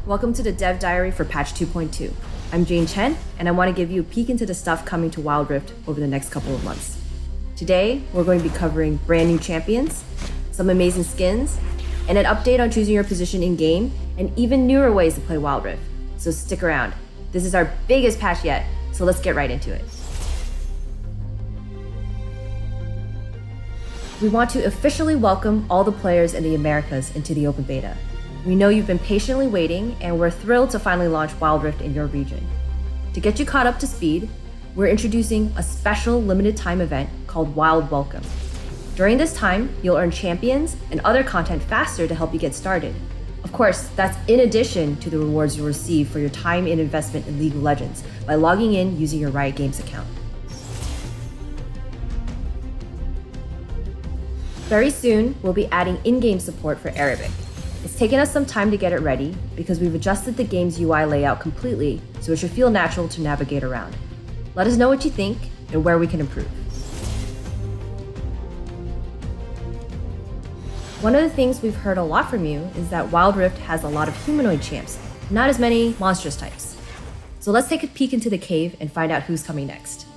Welcome to the Dev Diary for patch 2.2. I'm Jane Chen, and I want to give you a peek into the stuff coming to Wild Rift over the next couple of months. Today, we're going to be covering brand new champions, some amazing skins, and an update on choosing your position in-game, and even newer ways to play Wild Rift. So stick around. This is our biggest patch yet, so let's get right into it. We want to officially welcome all the players in the Americas into the open beta. We know you've been patiently waiting, and we're thrilled to finally launch Wild Rift in your region. To get you caught up to speed, we're introducing a special limited time event called Wild Welcome. During this time, you'll earn champions and other content faster to help you get started. Of course, that's in addition to the rewards you'll receive for your time and investment in League of Legends by logging in using your Riot Games account. Very soon, we'll be adding in-game support for Arabic. It's taken us some time to get it ready because we've adjusted the game's UI layout completely so it should feel natural to navigate around. Let us know what you think and where we can improve. One of the things we've heard a lot from you is that Wild Rift has a lot of humanoid champs, not as many monstrous types. So let's take a peek into the cave and find out who's coming next.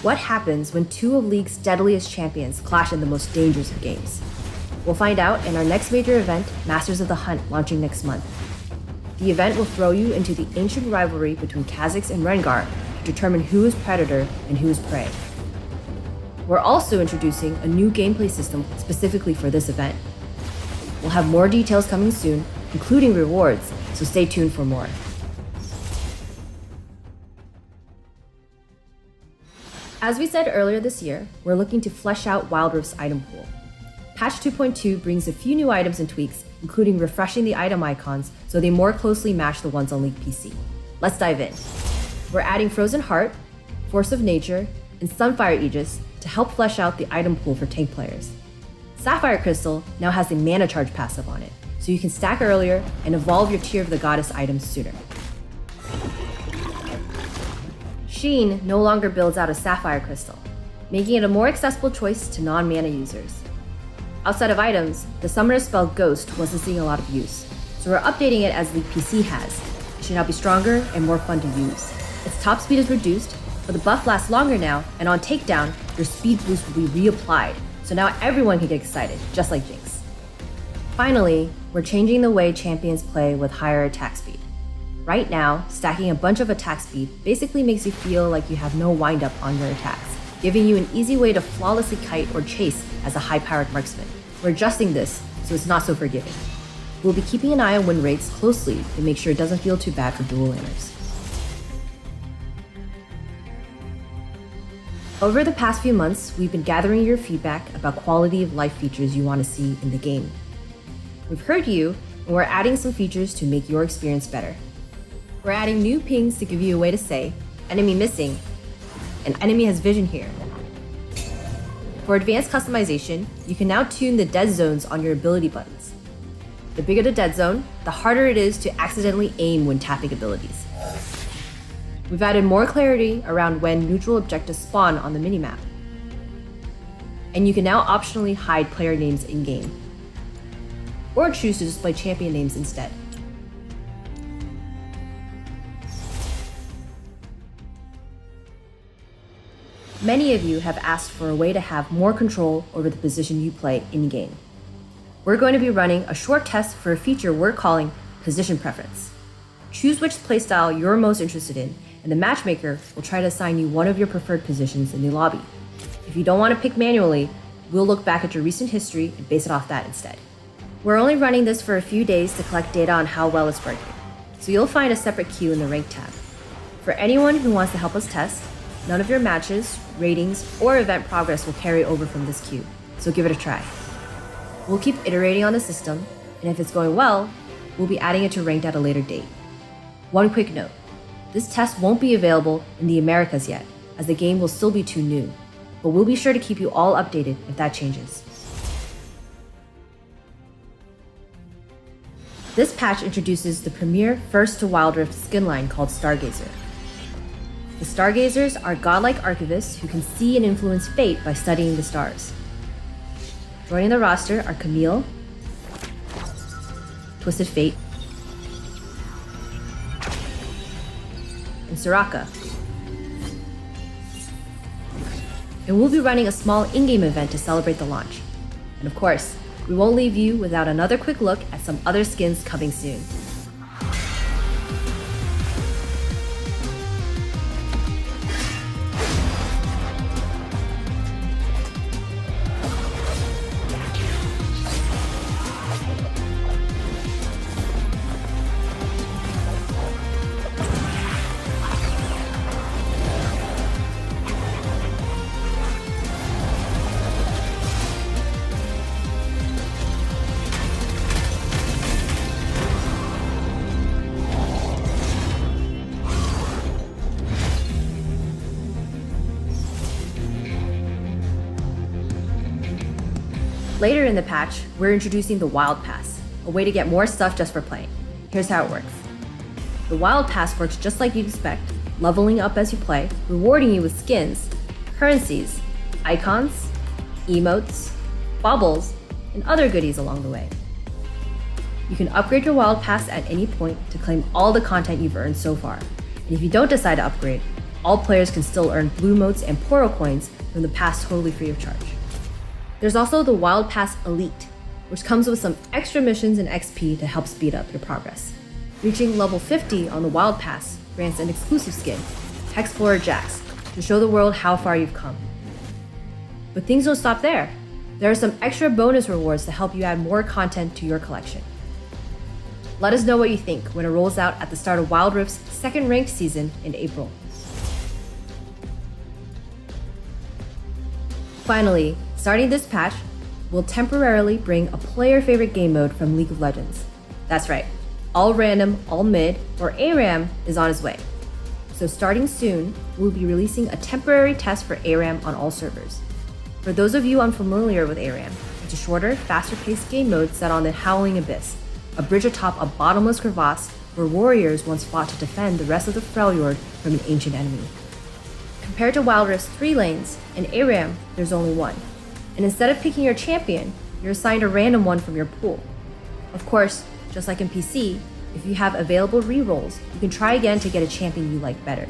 What happens when two of League's deadliest champions clash in the most dangerous of games? We'll find out in our next major event, Masters of the Hunt, launching next month. The event will throw you into the ancient rivalry between Kha'Zix and Rengar to determine who is predator and who is prey. We're also introducing a new gameplay system specifically for this event. We'll have more details coming soon, including rewards, so stay tuned for more. As we said earlier this year, we're looking to flesh out Wild Rift's item pool. Patch 2.2 brings a few new items and tweaks, including refreshing the item icons so they more closely match the ones on League PC. Let's dive in. We're adding Frozen Heart, Force of Nature, and Sunfire Aegis to help flesh out the item pool for tank players. Sapphire Crystal now has the Mana Charge passive on it, so you can stack earlier and evolve your Tear of the Goddess items sooner. Sheen no longer builds out a Sapphire Crystal, making it a more accessible choice to non-mana users. Outside of items, the summoner spell Ghost wasn't seeing a lot of use, so we're updating it as League PC has. It should now be stronger and more fun to use. Its top speed is reduced, but the buff lasts longer now, and on takedown, your speed boost will be reapplied, so now everyone can get excited, just like Jinx. Finally, we're changing the way champions play with higher attack speed. Right now, stacking a bunch of attack speed basically makes you feel like you have no windup on your attacks, giving you an easy way to flawlessly kite or chase as a high-powered marksman. We're adjusting this so it's not so forgiving. We'll be keeping an eye on win rates closely to make sure it doesn't feel too bad for dual laners. Over the past few months, we've been gathering your feedback about quality of life features you want to see in the game. We've heard you, and we're adding some features to make your experience better. We're adding new pings to give you a way to say, enemy missing, and enemy has vision here. For advanced customization, you can now tune the dead zones on your ability buttons. The bigger the dead zone, the harder it is to accidentally aim when tapping abilities. We've added more clarity around when neutral objectives spawn on the minimap. And you can now optionally hide player names in-game, or choose to display champion names instead. Many of you have asked for a way to have more control over the position you play in-game. We're going to be running a short test for a feature we're calling position preference. Choose which playstyle you're most interested in, and the matchmaker will try to assign you one of your preferred positions in the lobby. If you don't want to pick manually, we'll look back at your recent history and base it off that instead. We're only running this for a few days to collect data on how well it's working, so you'll find a separate queue in the rank tab. For anyone who wants to help us test, none of your matches, ratings, or event progress will carry over from this queue, so give it a try. We'll keep iterating on the system, and if it's going well, we'll be adding it to ranked at a later date. One quick note, this test won't be available in the Americas yet, as the game will still be too new, but we'll be sure to keep you all updated if that changes. This patch introduces the premier first to Wild Rift skin line called Stargazer. The Stargazers are godlike archivists who can see and influence fate by studying the stars. Joining the roster are Camille, Twisted Fate, and Soraka. And we'll be running a small in-game event to celebrate the launch. And of course, we won't leave you without another quick look at some other skins coming soon. Later in the patch, we're introducing the Wild Pass, a way to get more stuff just for playing. Here's how it works. The Wild Pass works just like you'd expect, leveling up as you play, rewarding you with skins, currencies, icons, emotes, baubles, and other goodies along the way. You can upgrade your Wild Pass at any point to claim all the content you've earned so far. And if you don't decide to upgrade, all players can still earn blue motes and Poro coins from the pass totally free of charge. There's also the Wild Pass Elite, which comes with some extra missions and XP to help speed up your progress. Reaching level 50 on the Wild Pass grants an exclusive skin, Explorer Jax, to show the world how far you've come. But things don't stop there. There are some extra bonus rewards to help you add more content to your collection. Let us know what you think when it rolls out at the start of Wild Rift's second ranked season in April. Finally, starting this patch, we'll temporarily bring a player-favorite game mode from League of Legends. That's right, all random, all mid, or ARAM is on its way. So starting soon, we'll be releasing a temporary test for ARAM on all servers. For those of you unfamiliar with ARAM, it's a shorter, faster-paced game mode set on the Howling Abyss, a bridge atop a bottomless crevasse where warriors once fought to defend the rest of the Freljord from an ancient enemy. Compared to Wild Rift's 3 lanes, in ARAM, there's only one. And instead of picking your champion, you're assigned a random one from your pool. Of course, just like in PC, if you have available rerolls, you can try again to get a champion you like better.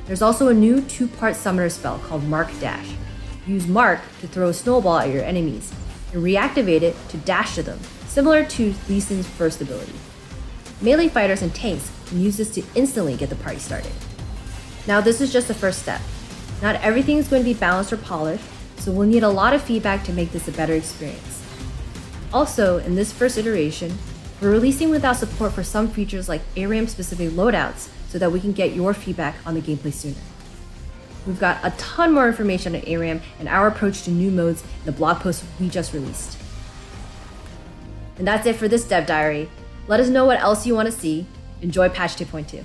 There's also a new 2-part summoner spell called Mark Dash. Use Mark to throw a snowball at your enemies, and reactivate it to dash to them, similar to Lee Sin's first ability. Melee fighters and tanks can use this to instantly get the party started. Now this is just the first step. Not everything is going to be balanced or polished, so we'll need a lot of feedback to make this a better experience. Also, in this first iteration, we're releasing without support for some features like ARAM-specific loadouts so that we can get your feedback on the gameplay sooner. We've got a ton more information on ARAM and our approach to new modes in the blog post we just released. And that's it for this Dev Diary. Let us know what else you want to see. Enjoy patch 2.2.